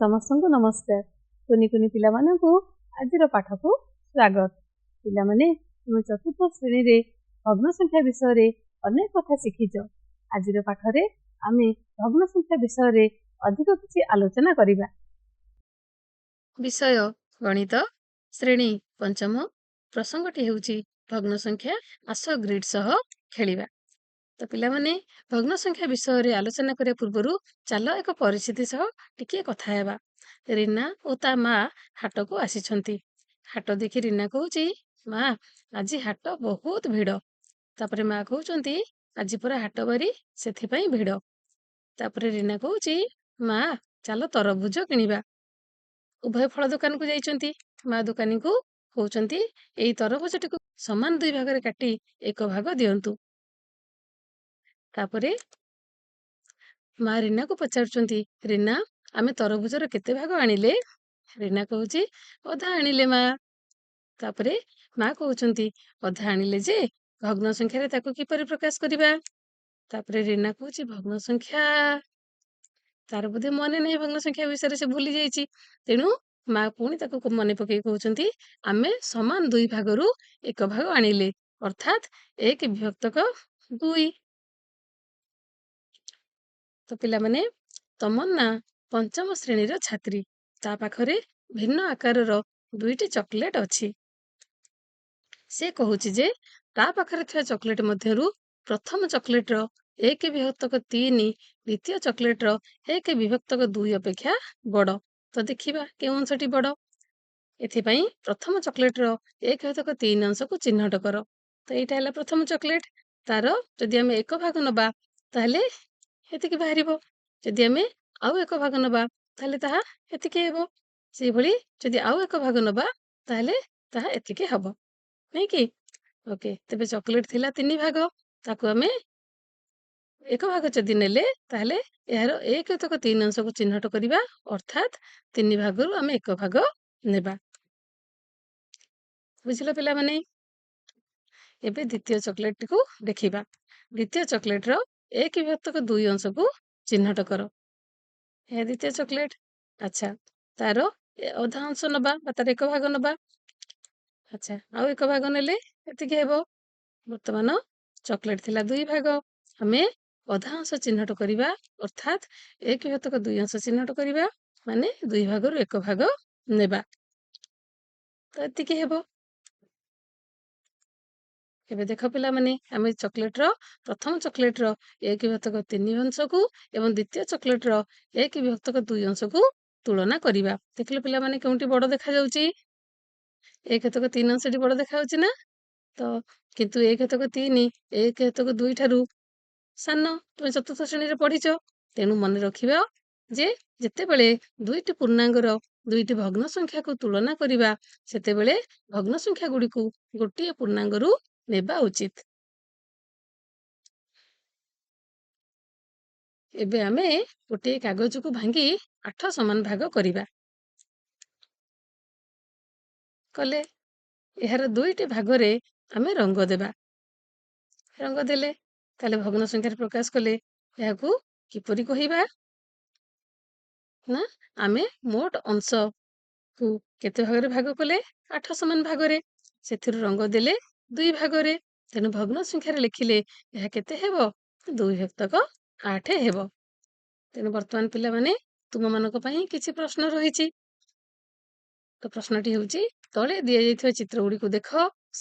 ସମସ୍ତଙ୍କୁ ନମସ୍କାର। କୁନି କୁନି ପିଲାମାନଙ୍କୁ ଆଜିର ପାଠକୁ ସ୍ୱାଗତ। ପିଲାମାନେ, ତୁମେ ଚତୁର୍ଥ ଶ୍ରେଣୀରେ ଭଗ୍ନ ସଂଖ୍ୟା ବିଷୟରେ ଅନେକ କଥା ଶିଖିଛ। ଆଜିର ପାଠରେ ଆମେ ଭଗ୍ନ ସଂଖ୍ୟା ବିଷୟରେ ଅଧିକ କିଛି ଆଲୋଚନା କରିବା। ବିଷୟ ଗଣିତ, ଶ୍ରେଣୀ ପଞ୍ଚମ। ପ୍ରସଙ୍ଗଟି ହେଉଛି ଭଗ୍ନ ସଂଖ୍ୟା। ଆସ ଗ୍ରିଡ୍ ସହ ଖେଳିବା। ତ ପିଲାମାନେ, ଭଗ୍ନ ସଂଖ୍ୟା ବିଷୟରେ ଆଲୋଚନା କରିବା ପୂର୍ବରୁ ଚାଲ ଏକ ପରିସ୍ଥିତି ସହ ଟିକେ କଥା ହେବା। ରୀନା ଓ ତା ମା ହାଟକୁ ଆସିଛନ୍ତି। ହାଟ ଦେଖି ରୀନା କହୁଛି, ମା, ଆଜି ହାଟ ବହୁତ ଭିଡ଼। ତାପରେ ମା କହୁଛନ୍ତି, ଆଜି ପୁରା ହାଟ ବାରି, ସେଥିପାଇଁ ଭିଡ଼। ତାପରେ ରୀନା କହୁଛି, ମା, ଚାଲ ତରଭୁଜ କିଣିବା। ଉଭୟ ଫଳ ଦୋକାନକୁ ଯାଇଛନ୍ତି। ମା ଦୋକାନୀକୁ କହୁଛନ୍ତି, ଏଇ ତରଭୁଜଟିକୁ ସମାନ 2 ଭାଗରେ କାଟି 1 ଭାଗ ଦିଅନ୍ତୁ। ତାପରେ ମା ରୀନାକୁ ପଚାରୁଛନ୍ତି, ରୀନା, ଆମେ ତରଭୁଜର କେତେ ଭାଗ ଆଣିଲେ? ରୀନା କହୁଛି, ଅଧା ଆଣିଲେ ମା। ତାପରେ ମା କହୁଛନ୍ତି, ଅଧା ଆଣିଲେ ଯେ ଭଗ୍ନ ସଂଖ୍ୟାରେ ତାକୁ କିପରି ପ୍ରକାଶ କରିବା? ତାପରେ ରୀନା କହୁଛି, ଭଗ୍ନ ସଂଖ୍ୟା, ତାର ବୋଧେ ମନେ ନାହିଁ ଭଗ୍ନ ସଂଖ୍ୟା ବିଷୟରେ, ସେ ଭୁଲି ଯାଇଛି। ତେଣୁ ମା ପୁଣି ତାକୁ ମନେ ପକେଇ କହୁଛନ୍ତି, ଆମେ ସମାନ 2 ଭାଗରୁ 1 ଭାଗ ଆଣିଲେ, ଅର୍ଥାତ୍ 1 ବିଭକ୍ତକ 2। ତ ପିଲାମାନେ, ତମନ୍ନା ପଞ୍ଚମ ଶ୍ରେଣୀର ଛାତ୍ରୀ। ତା ପାଖରେ ଭିନ୍ନ ଆକାରର 2ଟି ଚକୋଲେଟ୍ ଅଛି। ସେ କହୁଛି ଯେ ତା ପାଖରେ ଥିବା ଚକୋଲେଟ୍ ମଧ୍ୟରୁ ପ୍ରଥମ ଚକୋଲେଟ୍ର 1 ବିଭକ୍ତକ 3 ଦ୍ୱିତୀୟ ଚକୋଲେଟ୍ର 1 ବିଭକ୍ତକ 2 ଅପେକ୍ଷା ବଡ଼। ତ ଦେଖିବା କେଉଁ ଅଂଶଟି ବଡ଼। ଏଥିପାଇଁ ପ୍ରଥମ ଚକୋଲେଟ୍ର 1 ବିଭକ୍ତକ 3 ଅଂଶକୁ ଚିହ୍ନଟ କର। ତ ଏଇଟା ହେଲା ପ୍ରଥମ ଚକୋଲେଟ୍। ତାର ଯଦି ଆମେ 1 ଭାଗ ନେବା ତାହେଲେ ଏତିକି ବାହାରିବ। ଯଦି ଆମେ ଆଉ 1 ଭାଗ ନେବା ତାହେଲେ ତାହା ଏତିକି ହେବ। ସେଇଭଳି ଯଦି ଆଉ 1 ଭାଗ ନେବା ତାହେଲେ ତାହା ଏତିକି ହବ, ନାଇଁ କି? ଓକେ, ତେବେ ଚକୋଲେଟ୍ ଥିଲା 3 ଭାଗ, ତାକୁ ଆମେ 1 ଭାଗ ଯଦି ନେଲେ ତାହେଲେ ଏହାର 1 ବିଭକ୍ତକ 3 ଅଂଶକୁ ଚିହ୍ନଟ କରିବା, ଅର୍ଥାତ୍ 3 ଭାଗରୁ ଆମେ 1 ଭାଗ ନେବା। ବୁଝିଲ ପିଲାମାନେ? ଏବେ ଦ୍ୱିତୀୟ ଚକୋଲେଟ୍ଟିକୁ ଦେଖିବା। ଦ୍ୱିତୀୟ ଚକୋଲେଟ୍ର 1 ବିଭକ୍ତକ 2 ଅଂଶକୁ ଚିହ୍ନଟ କର। ଏହା ଦ୍ୱିତୀୟ ଚକୋଲେଟ୍। ଆଚ୍ଛା, ତାର ଅଧା ଅଂଶ ନେବା ବା ତାର 1 ଭାଗ ନେବା। ଆଚ୍ଛା, ଆଉ 1 ଭାଗ ନେଲେ ଏତିକି ହେବ। ବର୍ତ୍ତମାନ ଚକୋଲେଟ୍ ଥିଲା 2 ଭାଗ, ଆମେ ଅଧା ଅଂଶ ଚିହ୍ନଟ କରିବା, ଅର୍ଥାତ୍ 1 ବିଭକ୍ତକ 2 ଅଂଶ ଚିହ୍ନଟ କରିବା, ମାନେ 2 ଭାଗରୁ 1 ଭାଗ ନେବା। ତ ଏତିକି ହେବ। ଏବେ ଦେଖ ପିଲାମାନେ, ଆମେ ପ୍ରଥମ ଚକୋଲେଟ୍ର 1 ବିଭକ୍ତକ 3 ଅଂଶକୁ ଏବଂ ଦ୍ୱିତୀୟ ଚକୋଲେଟ୍ର 1 ବିଭକ୍ତକ 2 ଅଂଶକୁ ତୁଳନା କରିବା। ଦେଖିଲେ ପିଲାମାନେ, କେଉଁଟି ବଡ଼ ଦେଖାଯାଉଛି? 1 ବିଭକ୍ତକ 3 ଅଂଶଟି ବଡ଼ ଦେଖାଯାଉଛି ନା? ତ କିନ୍ତୁ 1 ବିଭକ୍ତକ 3 1 ବିଭକ୍ତକ 2 ଠାରୁ ସାନ। ତୁମେ ଚତୁର୍ଥ ଶ୍ରେଣୀରେ ପଢିଛ। ତେଣୁ ମନେ ରଖିବା ଯେ ଯେତେବେଳେ 2ଟି ପୂର୍ଣ୍ଣାଙ୍ଗର 2ଟି ଭଗ୍ନ ସଂଖ୍ୟାକୁ ତୁଳନା କରିବା, ସେତେବେଳେ ଭଗ୍ନ ସଂଖ୍ୟା ଗୁଡ଼ିକୁ ଗୋଟିଏ ପୂର୍ଣ୍ଣାଙ୍ଗରୁ ନେବା ଉଚିତ। ଏବେ ଆମେ ଗୋଟିଏ କାଗଜକୁ ଭାଙ୍ଗି 8 ସମାନ ଭାଗ କରିବା। କଲେ ଏହାର 2ଟି ଭାଗରେ ଆମେ ରଙ୍ଗ ଦେବା। ରଙ୍ଗ ଦେଲେ ତାହେଲେ ଭଗ୍ନ ସଂଖ୍ୟାରେ ପ୍ରକାଶ କଲେ ଏହାକୁ କିପରି କହିବା? ନା, ଆମେ ମୋଟ ଅଂଶକୁ କେତେ ଭାଗରେ ଭାଗ କଲେ? 8 ସମାନ ଭାଗରେ। ସେଥିରୁ ରଙ୍ଗ ଦେଲେ 2 ଭାଗରେ। ତେଣୁ ଭଗ୍ନ ସଂଖ୍ୟାରେ ଲେଖିଲେ ଏହା କେତେ ହେବ? 2 ବିଭକ୍ତକ 8 ହେବ। ତେଣୁ ବର୍ତ୍ତମାନ ପିଲାମାନେ, ତୁମମାନଙ୍କ ପାଇଁ କିଛି ପ୍ରଶ୍ନ ରହିଛି। ତ ପ୍ରଶ୍ନଟି ହେଉଛି, ତଳେ ଦିଆଯାଇଥିବା ଚିତ୍ର ଗୁଡ଼ିକୁ ଦେଖ,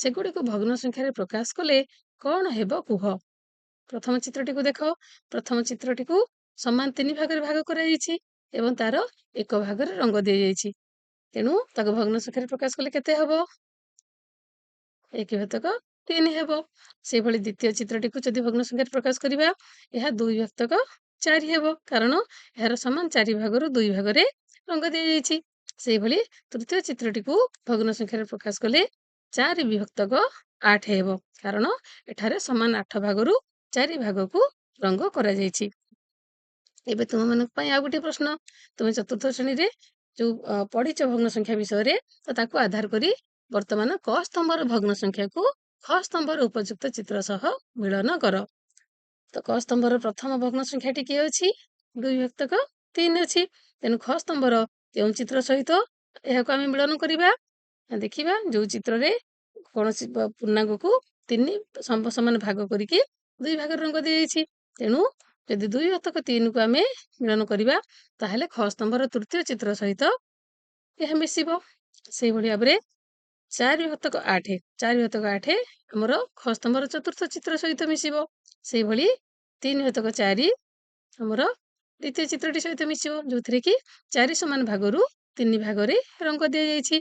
ସେଗୁଡ଼ିକୁ ଭଗ୍ନ ସଂଖ୍ୟାରେ ପ୍ରକାଶ କଲେ କଣ ହେବ କୁହ? ପ୍ରଥମ ଚିତ୍ରଟିକୁ ଦେଖ। ପ୍ରଥମ ଚିତ୍ରଟିକୁ ସମାନ 3 ଭାଗରେ ଭାଗ କରାଯାଇଛି ଏବଂ ତାର 1 ଭାଗରେ ରଙ୍ଗ ଦିଆଯାଇଛି। ତେଣୁ ତାକୁ ଭଗ୍ନ ସଂଖ୍ୟାରେ ପ୍ରକାଶ କଲେ କେତେ ହେବ? 1 ବିଭକ୍ତକ 3 ହେବ। ସେହିଭଳି ଦ୍ୱିତୀୟ ଚିତ୍ରଟିକୁ ଯଦି ଭଗ୍ନ ସଂଖ୍ୟାରେ ପ୍ରକାଶ କରିବା, ଏହା 2 ବିଭକ୍ତକ 4 ହେବ, କାରଣ ଏହାର ସମାନ 4 ଭାଗରୁ 2 ଭାଗରେ ରଙ୍ଗ ଦିଆଯାଇଛି। ସେହିଭଳି ତୃତୀୟ ଚିତ୍ରଟିକୁ ଭଗ୍ନ ସଂଖ୍ୟାରେ ପ୍ରକାଶ କଲେ 4 ବିଭକ୍ତକ 8 ହେବ, କାରଣ ଏଠାରେ ସମାନ 8 ଭାଗରୁ 4 ଭାଗକୁ ରଙ୍ଗ କରାଯାଇଛି। ଏବେ ତୁମମାନଙ୍କ ପାଇଁ ଆଉ ଗୋଟିଏ ପ୍ରଶ୍ନ। ତୁମେ ଚତୁର୍ଥ ଶ୍ରେଣୀରେ ଯୋଉ ପଢିଛ ଭଗ୍ନ ସଂଖ୍ୟା ବିଷୟରେ, ତ ତାକୁ ଆଧାର କରି ବର୍ତ୍ତମାନ କ ସ୍ତମ୍ଭର ଭଗ୍ନ ସଂଖ୍ୟାକୁ ଖ ସ୍ତମ୍ଭର ଉପଯୁକ୍ତ ଚିତ୍ର ସହ ମିଳନ କର। ତ କ ସ୍ତମ୍ଭର ପ୍ରଥମ ଭଗ୍ନ ସଂଖ୍ୟାଟି କିଏ ଅଛି? 2 ବିଭକ୍ତକ 3 ଅଛି। ତେଣୁ ଖ ସ୍ତମ୍ଭର କେଉଁ ଚିତ୍ର ସହିତ ଏହାକୁ ଆମେ ମିଳନ କରିବା? ଦେଖିବା ଯୋଉ ଚିତ୍ରରେ କୌଣସି ପୂର୍ଣ୍ଣାଙ୍ଗକୁ 3 ସମାନ ଭାଗ କରିକି 2 ଭାଗରେ ରଙ୍ଗ ଦିଆଯାଇଛି। ତେଣୁ ଯଦି 2/3କୁ ଆମେ ମିଳନ କରିବା ତାହେଲେ ଖ ସ୍ତମ୍ଭର ତୃତୀୟ ଚିତ୍ର ସହିତ ଏହା ମିଶିବ। ସେଇଭଳି ଭାବରେ 4/8 4/8 ଆମର ଖ ସ୍ତମ୍ଭର ଚତୁର୍ଥ ଚିତ୍ର ସହିତ ମିଶିବ। ସେଇଭଳି 3/4 ଆମର ଦ୍ୱିତୀୟ ଚିତ୍ରଟି ସହିତ ମିଶିବ, ଯୋଉଥିରେ କି 4 ସମାନ ଭାଗରୁ 3 ଭାଗରେ ରଙ୍ଗ ଦିଆଯାଇଛି।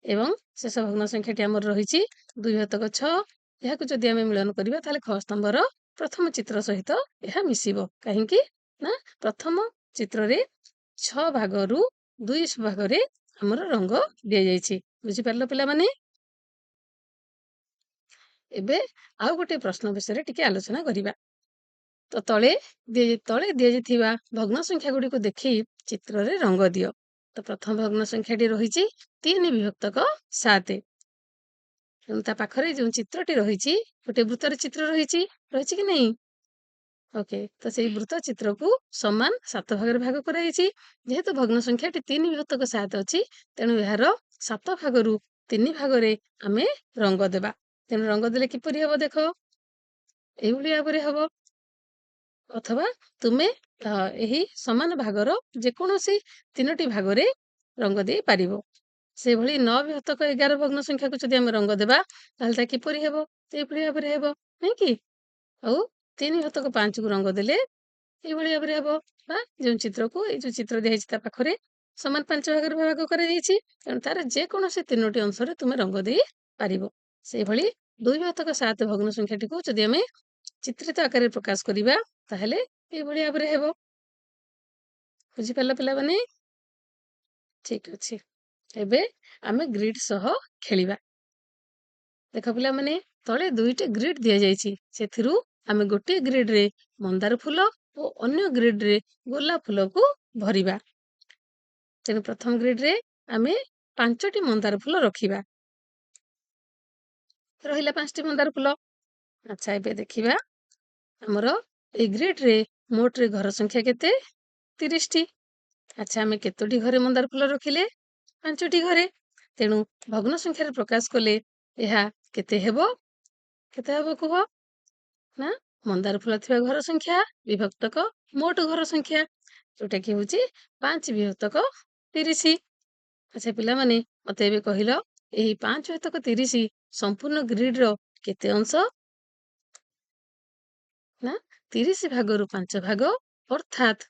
ଏବଂ ଶେଷ ଭଗ୍ନ ସଂଖ୍ୟାଟି ଆମର ରହିଛି 2/6। ଏହାକୁ ଯଦି ଆମେ ମିଳନ କରିବା ତାହେଲେ ଖ ସ୍ତମ୍ଭର ପ୍ରଥମ ଚିତ୍ର ସହିତ ଏହା ମିଶିବ। କାହିଁକି ନା ପ୍ରଥମ ଚିତ୍ରରେ 6 ଭାଗରୁ 2 ଭାଗରେ ଆମର ରଙ୍ଗ ଦିଆଯାଇଛି। ବୁଝିପାରିଲ ପିଲାମାନେ? ଏବେ ଆଉ ଗୋଟେ ପ୍ରଶ୍ନ ବିଷୟରେ ଟିକେ ଆଲୋଚନା କରିବା। ତ ତଳେ ଦିଆଯାଇଥିବା ଭଗ୍ନ ସଂଖ୍ୟା ଗୁଡ଼ିକୁ ଦେଖି ଚିତ୍ରରେ ରଙ୍ଗ ଦିଅ। ତ ପ୍ରଥମ ଭଗ୍ନ ସଂଖ୍ୟାଟି ରହିଛି 3/7। ତେଣୁ ତା ପାଖରେ ଯେଉଁ ଚିତ୍ରଟି ରହିଛି ଗୋଟେ ବୃତ୍ତର ଚିତ୍ର ରହିଛି କି ନାହିଁ? ଓକେ, ତ ସେଇ ବୃତ୍ତ ଚିତ୍ରକୁ ସମାନ 7 ଭାଗରେ ଭାଗ କରାଯାଇଛି। ଯେହେତୁ ଭଗ୍ନ ସଂଖ୍ୟାଟି 3/7 ଅଛି, ତେଣୁ ଏହାର 7 ଭାଗରୁ 3 ଭାଗରେ ଆମେ ରଙ୍ଗ ଦେବା। ତେଣୁ ରଙ୍ଗ ଦେଲେ କିପରି ହବ ଦେଖ, ଏଇଭଳି ଭାବରେ ହବ। ଅଥବା ତୁମେ ଏହି ସମାନ ଭାଗର ଯେକୌଣସି 3ଟି ଭାଗରେ ରଙ୍ଗ ଦେଇ ପାରିବ। ସେଇଭଳି 9/11 ଭଗ୍ନ ସଂଖ୍ୟାକୁ ଯଦି ଆମେ ରଙ୍ଗ ଦେବା ତାହେଲେ ତା କିପରି ହେବ? ସେଇଭଳି ଭାବରେ ହେବ, ନାଇଁ କି? ଆଉ 3/5କୁ ରଙ୍ଗ ଦେଲେ ଏଇଭଳି ଭାବରେ ହେବ। ବା ଯେଉଁ ଚିତ୍ରକୁ ଏଇ ଯୋଉ ଚିତ୍ର ଦିଆଯାଇଛି ତା ପାଖରେ ସମାନ 5 ଭାଗରେ ଭାଗ କରାଯାଇଛି, ତେଣୁ ତାର ଯେକୌଣସି 3ଟି ଅଂଶରେ ତୁମେ ରଙ୍ଗ ଦେଇ ପାରିବ। ସେଇଭଳି 2/7 ଭଗ୍ନ ସଂଖ୍ୟାଟିକୁ ଯଦି ଆମେ ଚିତ୍ରିତ ଆକାରରେ ପ୍ରକାଶ କରିବା ତାହେଲେ ଏଇଭଳି ଭାବରେ ହେବ। ବୁଝିପାରିଲ ପିଲାମାନେ? ଠିକ ଅଛି, ଏବେ ଆମେ ଗ୍ରିଡ୍ ସହ ଖେଳିବା। ଦେଖ ପିଲାମାନେ, ତଳେ 2ଟି ଗ୍ରିଡ୍ ଦିଆଯାଇଛି। ସେଥିରୁ ଆମେ ଗୋଟିଏ ଗ୍ରିଡରେ ମନ୍ଦାର ଫୁଲ ଓ ଅନ୍ୟ ଗ୍ରିଡରେ ଗୋଲାପ ଫୁଲକୁ ଭରିବା। ତେଣୁ ପ୍ରଥମ ଗ୍ରିଡରେ ଆମେ 5ଟି ମନ୍ଦାର ଫୁଲ ରଖିବା। ରହିଲା 5ଟି ମନ୍ଦାର ଫୁଲ। ଆଚ୍ଛା, ଏବେ ଦେଖିବା ଆମର এই ଗ୍ରିଡରେ ମୋଟରେ ଘର ସଂଖ୍ୟା କେତେ? 30ଟି। ଆଚ୍ଛା, ଆମେ କେତୋଟି ଘରେ ମନ୍ଦାର ଫୁଲ ରଖିଲେ? 5ଟି ଘରେ। ତେଣୁ ଭଗ୍ନ ସଂଖ୍ୟାରେ ପ୍ରକାଶ କଲେ ଏହା କେତେ ହେବ? କେତେ ହେବ କୁହ? ନା, ମନ୍ଦାର ଫୁଲ ଥିବା ଘର ସଂଖ୍ୟା ବିଭକ୍ତକ ମୋଟ ଘର ସଂଖ୍ୟା, ଯୋଉଟା କି ହଉଛି 5/30। ଆଚ୍ଛା ପିଲାମାନେ, ମତେ ଏବେ କହିଲ ଏହି 5/30 ସମ୍ପୂର୍ଣ୍ଣ ଗ୍ରିଡର କେତେ ଅଂଶ? ନା, 30 ଭାଗରୁ 5 ଭାଗ, ଅର୍ଥାତ୍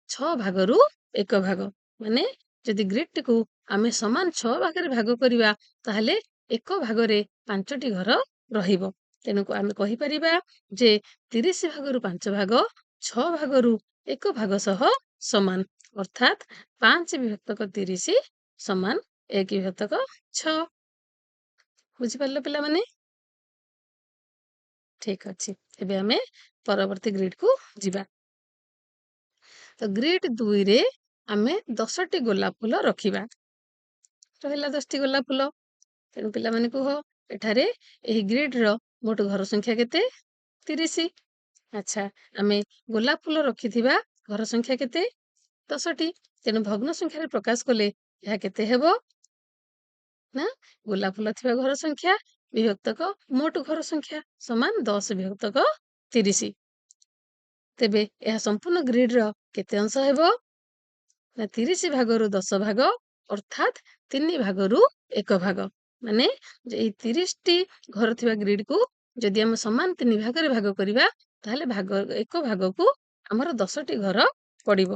6 ଭାଗରୁ 1 ଭାଗ। ମାନେ ଯଦି ଗ୍ରିଡଟିକୁ ଆମେ ସମାନ 6 ଭାଗରେ ଭାଗ କରିବା ତାହେଲେ 1 ଭାଗରେ 5ଟି ଘର ରହିବ। ତେଣୁ ଆମେ କହିପାରିବା ଯେ 30 ଭାଗରୁ 5 ଭାଗ 6 ଭାଗରୁ 1 ଭାଗ ସହ ସମାନ, ଅର୍ଥାତ୍ 5/30 ସମାନ 1/6। ବୁଝିପାରିଲ ପିଲାମାନେ? ଠିକ ଅଛି, ଏବେ ଆମେ ପରବର୍ତ୍ତୀ ଗ୍ରିଡକୁ ଯିବା। ତ ଗ୍ରିଡ୍ 2ରେ ଆମେ 10ଟି ଗୋଲାପ ଫୁଲ ରଖିବା। ରହିଲା 10ଟି ଗୋଲାପ ଫୁଲ। ତେଣୁ ପିଲାମାନେ କୁହ, ଏଠାରେ ଏହି ଗ୍ରିଡର ମୋଟ ଘର ସଂଖ୍ୟା କେତେ? 30। ଆଚ୍ଛା, ଆମେ ଗୋଲାପ ଫୁଲ ରଖିଥିବା ଘର ସଂଖ୍ୟା କେତେ? 10ଟି। ତେଣୁ ଭଗ୍ନ ସଂଖ୍ୟାରେ ପ୍ରକାଶ କଲେ ଏହା କେତେ ହେବ? ନା, ଗୋଲାପ ଫୁଲ ଥିବା ଘର ସଂଖ୍ୟା ବିଭକ୍ତକ ମୋଟ ଘର ସଂଖ୍ୟା ସମାନ 10/30। ତେବେ ଏହା ସମ୍ପୂର୍ଣ୍ଣ ଗ୍ରିଡର କେତେ ଅଂଶ ହେବ? ନା, 30 ଭାଗରୁ 10 ଭାଗ, ଅର୍ଥାତ୍ 3 ଭାଗରୁ 1 ଭାଗ। ମାନେ ଏଇ 30ଟି ଘର ଥିବା ଗ୍ରିଡକୁ ଯଦି ଆମେ ସମାନ 3 ଭାଗରେ ଭାଗ କରିବା ତାହେଲେ 1 ଭାଗକୁ ଆମର 10ଟି ଘର ପଡିବ।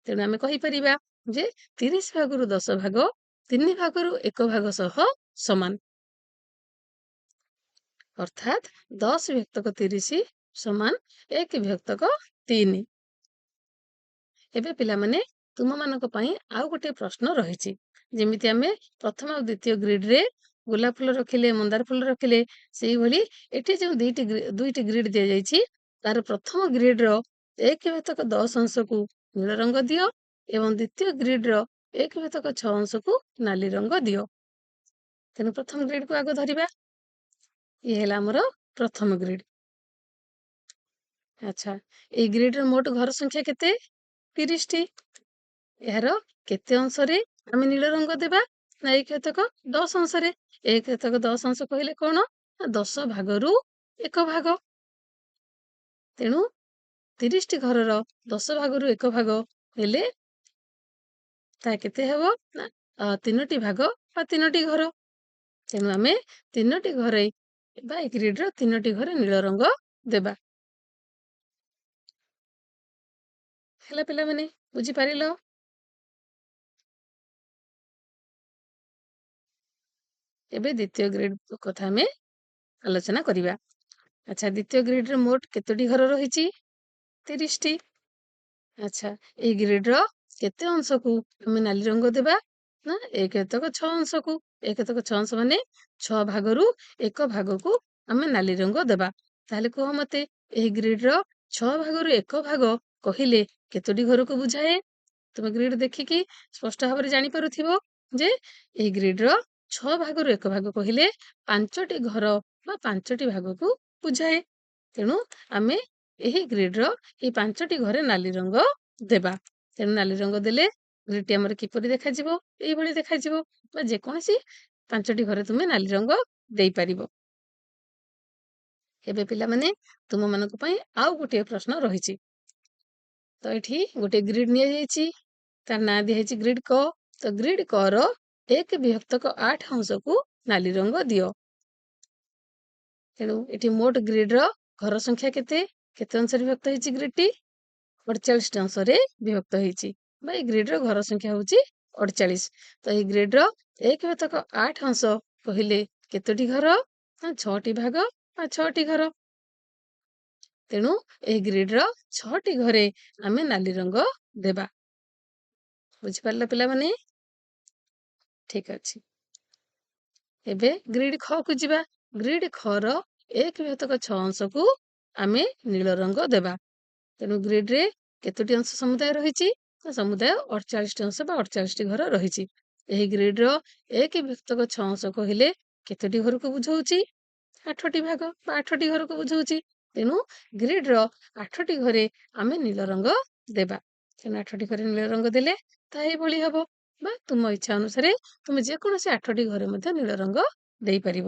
ତେଣୁ ଆମେ କହିପାରିବା ଯେ 30 ଭାଗରୁ 10 ଭାଗ 3 ଭାଗରୁ 1 ଭାଗ ସହ ସମାନ, ଅର୍ଥାତ୍ 10/30 ସମାନ 1/3। ଏବେ ପିଲାମାନେ, ତୁମମାନଙ୍କ ପାଇଁ ଆଉ ଗୋଟେ ପ୍ରଶ୍ନ ରହିଛି। ଯେମିତି ଆମେ ପ୍ରଥମ ଆଉ ଦ୍ୱିତୀୟ ଗ୍ରିଡରେ ଗୋଲାପ ଫୁଲ ରଖିଲେ, ମନ୍ଦାର ଫୁଲ ରଖିଲେ, ସେଇଭଳି ଏଠି ଯେଉଁ 2ଟି ଗ୍ରିଡ ଦିଆଯାଇଛି ତାର ପ୍ରଥମ ଗ୍ରିଡର 1/10 ଅଂଶକୁ ନୀଳ ରଙ୍ଗ ଦିଅ ଏବଂ ଦ୍ୱିତୀୟ ଗ୍ରିଡର 1/6 ଅଂଶକୁ ନାଲି ରଙ୍ଗ ଦିଅ। ତେଣୁ ପ୍ରଥମ ଗ୍ରିଡକୁ ଆଗ ଧରିବା। ଇଏ ହେଲା ଆମର ପ୍ରଥମ ଗ୍ରିଡ। ଆଚ୍ଛା, এই ଗ୍ରିଡର ମୋଟ ଘର ସଂଖ୍ୟା କେତେ? 30ଟି। ଏହାର କେତେ ଅଂଶରେ ଆମେ ନୀଳ ରଙ୍ଗ ଦେବା? ନା 1 ଶତକ 10 ଅଂଶରେ। 1 ଶତକ 10 ଅଂଶ କହିଲେ କଣ? ନା 10 ଭାଗରୁ 1 ଭାଗ। ତେଣୁ 30ଟି ଘରର 10 ଭାଗରୁ 1 ଭାଗ ହେଲେ ତାହା କେତେ ହେବ? ନା 3ଟି ଭାଗ ବା 3ଟି ଘର। ତେଣୁ ଆମେ 3ଟି ଘରେ ବା ଏ ଗ୍ରିଡର 3ଟି ଘରେ ନୀଳ ରଙ୍ଗ ଦେବା। ହେଲା ପିଲାମାନେ, ବୁଝିପାରିଲ? ଏବେ ଦ୍ୱିତୀୟ ଗ୍ରିଡ କଥା ଆମେ ଆଲୋଚନା କରିବା। ଆଚ୍ଛା, ଦ୍ୱିତୀୟ ଗ୍ରିଡରେ ମୋଟ କେତୋଟି ଘର ରହିଛି? 30ଟି। ଆଚ୍ଛା, ଏଇ ଗ୍ରିଡର କେତେ ଅଂଶକୁ ଆମେ ନାଲି ରଙ୍ଗ ଦେବା? ନା 1 ଶତକ 6 ଅଂଶକୁ। 1 ଶତକ 6 ଅଂଶ ମାନେ 6 ଭାଗରୁ 1 ଭାଗକୁ ଆମେ ନାଲି ରଙ୍ଗ ଦେବା। ତାହେଲେ କୁହ ମତେ, ଏହି ଗ୍ରିଡର 6 ଭାଗରୁ 1 ଭାଗ କହିଲେ କେତୋଟି ଘରକୁ ବୁଝାଏ? ତୁମେ ଗ୍ରିଡ ଦେଖିକି ସ୍ପଷ୍ଟ ଭାବରେ ଜାଣିପାରୁଥିବ ଯେ ଏହି ଗ୍ରିଡର 6 ଭାଗରୁ 1 ଭାଗ କହିଲେ 5ଟି ଘର ବା 5ଟି ଭାଗକୁ ବୁଝାଏ। ତେଣୁ ଆମେ ଏହି ଗ୍ରିଡର এই 5ଟି ଘରେ ନାଲି ରଙ୍ଗ ଦେବା। ତେଣୁ ନାଲି ରଙ୍ଗ ଦେଲେ ଗ୍ରିଡଟି ଆମର କିପରି ଦେଖାଯିବ? ଏଇଭଳି ଦେଖାଯିବ। ବା ଯେକୌଣସି 5ଟି ଘରେ ତୁମେ ନାଲି ରଙ୍ଗ ଦେଇପାରିବ। ଏବେ ପିଲାମାନେ, ତୁମମାନଙ୍କ ପାଇଁ ଆଉ ଗୋଟିଏ ପ୍ରଶ୍ନ ରହିଛି। ତ ଏଠି ଗୋଟେ ଗ୍ରିଡ ନିଆଯାଇଛି, ତାର ନାଁ ଦିଆହେଇଛି ଗ୍ରିଡ କ। ତ ଗ୍ରିଡ କ ର 1 ବିଭକ୍ତକ 8 ଅଂଶକୁ ନାଲି ରଙ୍ଗ ଦିଅ। ତେଣୁ ଏଠି ମୋଟ ଗ୍ରିଡର ଘର ସଂଖ୍ୟା କେତେ? କେତେ ଅଂଶରେ ବିଭକ୍ତ ହେଇଛି ଗ୍ରିଡଟି? 48ଟି ଅଂଶରେ ବିଭକ୍ତ ହେଇଛି। ବା ଏଇ ଗ୍ରିଡର ଘର ସଂଖ୍ୟା ହଉଛି 48। ତ ଏଇ ଗ୍ରିଡର 1 ବିଭକ୍ତକ 8 ଅଂଶ କହିଲେ କେତୋଟି ଘର? ନା 6ଟି ଭାଗ ବା 6ଟି ଘର। ତେଣୁ ଏହି ଗ୍ରିଡର 6ଟି ଘରେ ଆମେ ନାଲି ରଙ୍ଗ ଦେବା। ବୁଝିପାରିଲ ପିଲାମାନେ? ଠିକ ଅଛି। ଏବେ ଗ୍ରିଡ ଖ କୁ ଯିବା। ଗ୍ରିଡ ଖ ର 1 ବିଭକ୍ତକ 6 ଅଂଶକୁ ଆମେ ନୀଳ ରଙ୍ଗ ଦେବା। ତେଣୁ ଗ୍ରିଡରେ କେତୋଟି ଅଂଶ ସମୁଦାୟ ରହିଛି? ସମୁଦାୟ 48ଟି ଅଂଶ ବା 48ଟି ଘର ରହିଛି। ଏହି ଗ୍ରିଡର 1 ବିଭକ୍ତକ 6 ଅଂଶ କହିଲେ କେତୋଟି ଘରକୁ ବୁଝଉଛି? 8ଟି ଭାଗ ବା 8ଟି ଘରକୁ ବୁଝଉଛି। ତେଣୁ ଗ୍ରିଡର 8ଟି ଘରେ ଆମେ ନୀଳ ରଙ୍ଗ ଦେବା। ତେଣୁ 8ଟି ଘରେ ନୀଳ ରଙ୍ଗ ଦେଲେ ତାହା ଏଇଭଳି ହବ। ବା ତୁମ ଇଚ୍ଛା ଅନୁସାରେ ତୁମେ ଯେକୌଣସି 8ଟି ଘରେ ମଧ୍ୟ ନୀଳ ରଙ୍ଗ ଦେଇପାରିବ।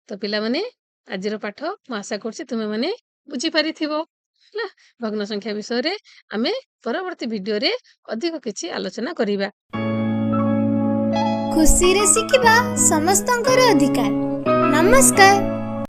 ତ ପିଲାମାନେ, ଆଜିର ପାଠ ମୁଁ ଆଶା କରୁଛି ତୁମେମାନେ ବୁଝିପାରିଥିବ। ହେଲା, ଭଗ୍ନ ସଂଖ୍ୟା ବିଷୟରେ ଆମେ ପରବର୍ତ୍ତୀ ଭିଡିଓରେ ଅଧିକ କିଛି ଆଲୋଚନା କରିବା। ଖୁସିରେ ଶିଖିବା ସମସ୍ତଙ୍କର ଅଧିକାର। ନମସ୍କାର।